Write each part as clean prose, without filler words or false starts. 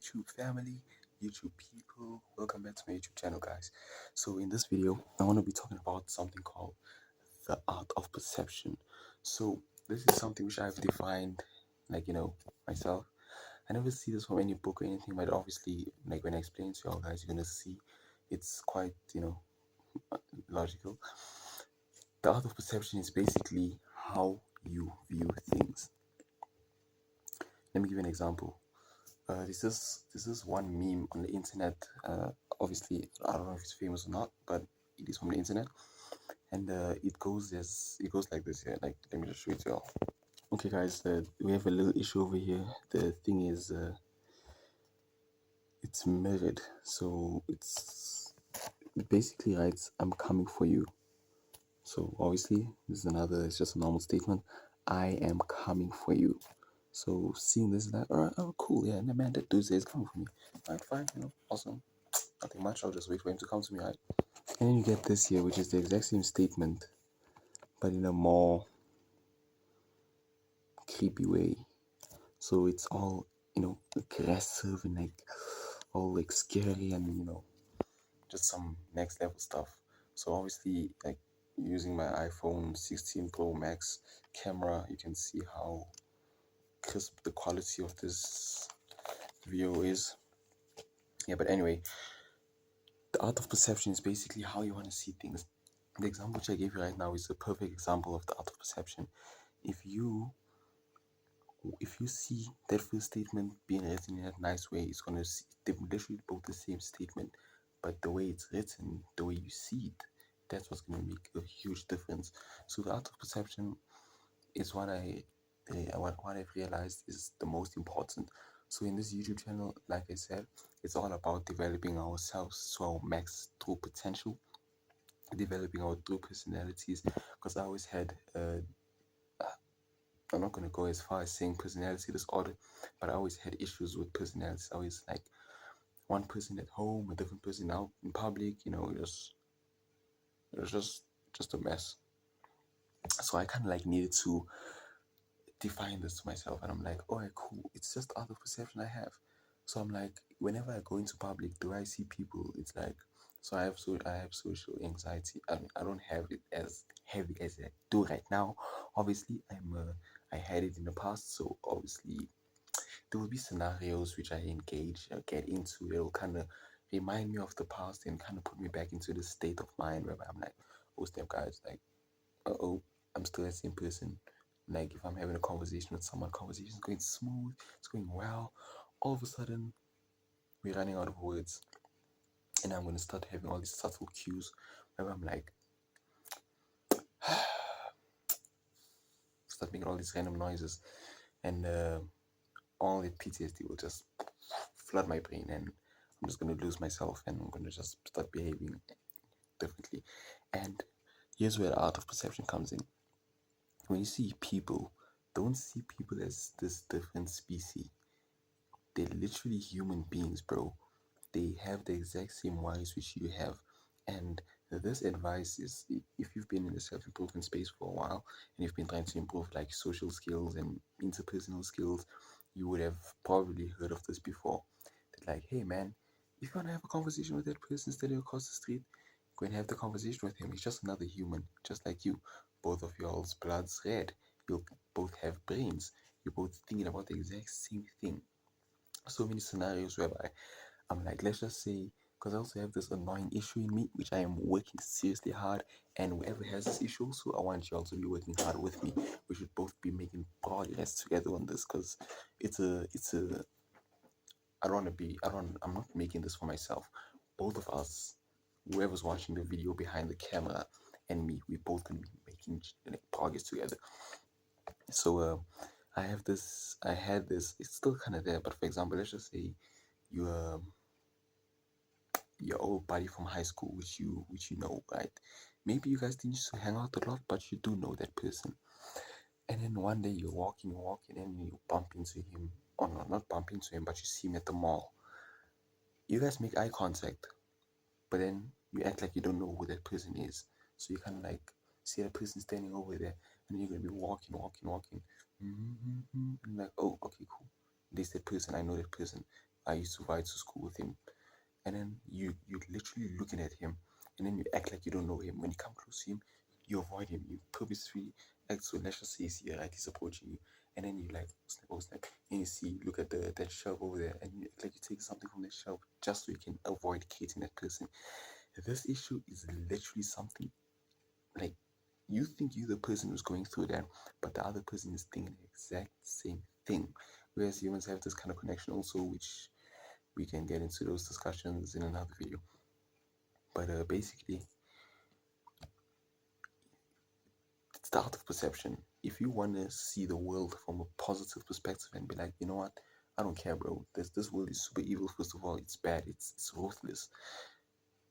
YouTube family, YouTube people. Welcome back to my YouTube channel, guys. So, in this video, I want to be talking about something called the art of perception. So, this is something which I've defined, myself. I never see this from any book or anything, but obviously, like when I explain it to y'all guys, you're gonna see it's quite, logical. The art of perception is basically how you view things. Let me give you an example. This is one meme on the internet. Obviously, I don't know if it's famous or not, but it is from the internet, and it goes like this here. Like, let me just show it to y'all. Okay, guys, we have a little issue over here. The thing is, it's mirrored, so it basically writes, "I'm coming for you." So obviously, this is another. It's just a normal statement. I am coming for you. So seeing this, like, all right, oh, cool, yeah, man, that dude says coming for me. All right, fine, awesome. Nothing much. I'll just wait for him to come to me, right? And then you get this here, which is the exact same statement, but in a more creepy way. So it's all, aggressive and like all like scary and just some next level stuff. So obviously, like using my iPhone 16 Pro Max camera, you can see how crisp the quality of this video is. Yeah, but anyway, the art of perception is basically how you want to see things. The example which I gave you right now is a perfect example of the art of perception. If you if you see that first statement being written in a nice way, it's gonna see they're literally both the same statement, but the way it's written, the way you see it, that's what's gonna make a huge difference. So the art of perception is what I've realized is the most important. So in this YouTube channel, like I said, it's all about developing ourselves to our max true potential, developing our true personalities. Because I always had I'm not gonna go as far as saying personality disorder, but I always had issues with personalities. I always like one person at home, a different person out in public. It was just a mess. So I kind of like needed to define this to myself, and I'm like, oh, cool. It's just out of perception I have. So I'm like, whenever I go into public, do I see people? It's like, I have social anxiety. I mean, I don't have it as heavy as I do right now. Obviously, I had it in the past, so obviously there will be scenarios which I engage or get into. It will kind of remind me of the past and kind of put me back into the state of mind where I'm like, oh, step guys, like, oh, I'm still the same person. Like, if I'm having a conversation with someone, conversation is going smooth, it's going well. All of a sudden, we're running out of words, and I'm going to start having all these subtle cues where I'm like, start making all these random noises, and all the PTSD will just flood my brain, and I'm just going to lose myself, and I'm going to just start behaving differently. And here's where the art of perception comes in. When you see people, don't see people as this different species. They're literally human beings, bro. They have the exact same wires which you have. And this advice is, if you've been in the self improvement space for a while and you've been trying to improve like social skills and interpersonal skills, you would have probably heard of this before. That, like, hey man, if you want to have a conversation with that person standing across the street, go and have the conversation with him. He's just another human, just like you. Both of y'all's blood's red. You both have brains. You're both thinking about the exact same thing. So many scenarios whereby I'm like, let's just say, because I also have this annoying issue in me, which I am working seriously hard, and whoever has this issue, so I want y'all to be working hard with me. We should both be making progress together on this, because I don't want to be, I'm not making this for myself. Both of us, whoever's watching the video behind the camera, and me, we both gonna be making like progress together. So, I had this, it's still kind of there, but for example, let's just say you, your old buddy from high school, which you know, right? Maybe you guys didn't used to hang out a lot, but you do know that person. And then one day you're walking, and you bump into him. Or no, not bump into him, but you see him at the mall. You guys make eye contact, but then you act like you don't know who that person is. So you kind of like see that person standing over there, and you're gonna be walking, and like, oh, okay, cool. This that person, I know that person. I used to ride to school with him, and then you're literally looking at him, and then you act like you don't know him. When you come close to him, you avoid him. You purposefully act so. Let's just say he's approaching you, and then you like snap, oh snap, and you see, look at that shelf over there, and you act like you take something from the shelf just so you can avoid catching that person. This issue is literally something like you think you're the person who's going through that, but the other person is thinking the exact same thing. Whereas humans have this kind of connection also, which we can get into those discussions in another video. But basically, it's the art of perception. If you want to see the world from a positive perspective and be like, you know what, I don't care, bro. This world is super evil. First of all, it's bad. It's ruthless.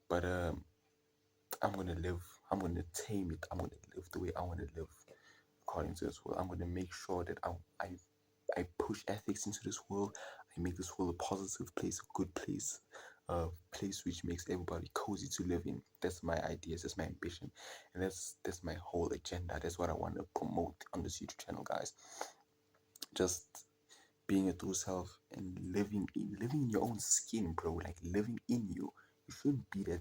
But I'm gonna live. I'm gonna tame it. I'm gonna live the way I want to live according to this world. I'm gonna make sure that I push ethics into this world. I make this world a positive place, a good place, a place which makes everybody cozy to live in. That's my ideas, that's my ambition, and that's my whole agenda. That's what I want to promote on this YouTube channel, guys. Just being a true self and living in your own skin, bro. Like living in you. You shouldn't be that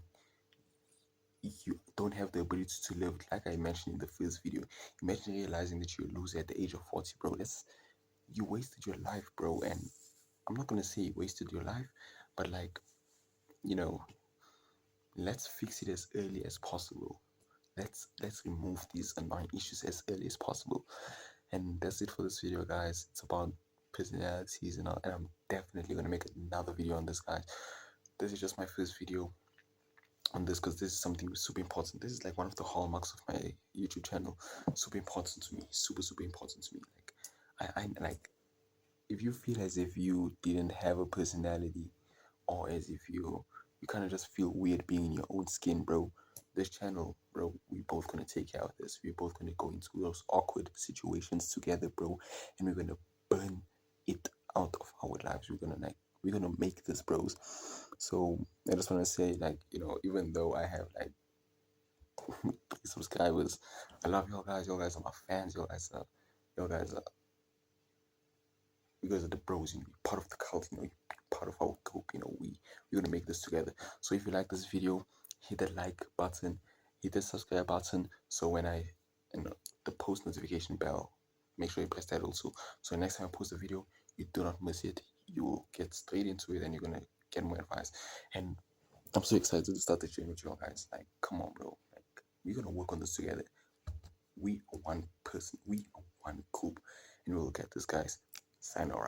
you don't have the ability to live. Like I mentioned in the first video, imagine realizing that you're a loser at the age of 40, bro. You wasted your life, bro. And I'm not gonna say you wasted your life, but like, you know, let's fix it as early as possible. Let's remove these annoying issues as early as possible. And that's it for this video, guys. It's about personalities and all, and I'm definitely gonna make another video on this, guys. This is just my first video on this because this is something super important. This is like one of the hallmarks of my YouTube channel. Super important to me. Super important to me. Like I like, if you feel as if you didn't have a personality, or as if you kind of just feel weird being in your own skin, bro, this channel, bro, we both gonna take care of this. We're both gonna go into those awkward situations together, bro, and we're gonna burn it out of our lives. We're gonna make this, bros. So I just wanna say, like, even though I have like 3 subscribers, I love y'all guys. Y'all guys are my fans. Y'all guys are you guys are the bros, you're part of the cult, you're part of our group, we're gonna make this together. So if you like this video, hit that like button, hit the subscribe button, so when the post notification bell, make sure you press that also. So next time I post a video, you do not miss it. You will get straight into it and you're gonna get more advice. And I'm so excited to start the journey with you guys. Like, come on, bro. Like, we're gonna work on this together. We are one person, we are one group, and we'll get this, guys. Sayonara.